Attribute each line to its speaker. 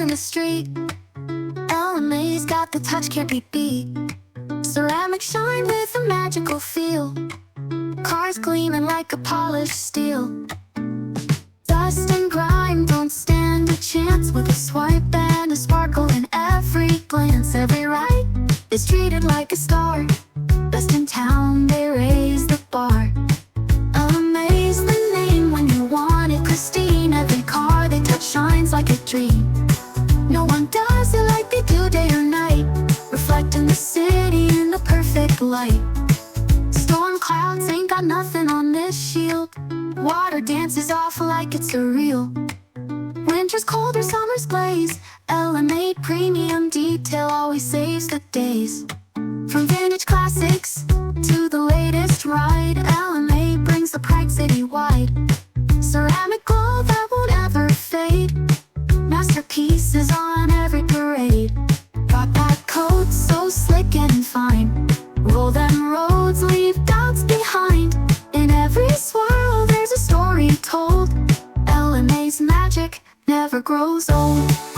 Speaker 1: in the street. LMA's got the touch, can't be beat. Ceramic shine with a magical feel. Cars gleaming like a polished steel. Dust and grime don't stand a chance with a swipe and a sparkle in every glance. Every ride is treated like a star. Best in town, they raise the bar. LMA's the name when you want it pristine. Every car they touch shines like a dream. No one does it like they do day or night, reflecting the city in the perfect light. Storm clouds ain't got nothing on this shield. Water dances off like it's surreal. Winter's cold or summer's glaze, LMA premium detail always saves the days. From vintage classics to the latest ride, LMA brings the pride citywide. Ceramic glow that won't ever fade, masterpieces on every parade. Got that coat so slick and fine, roll them roads, leave doubts behind. In every swirl there's a story told. LMA's magic never grows old.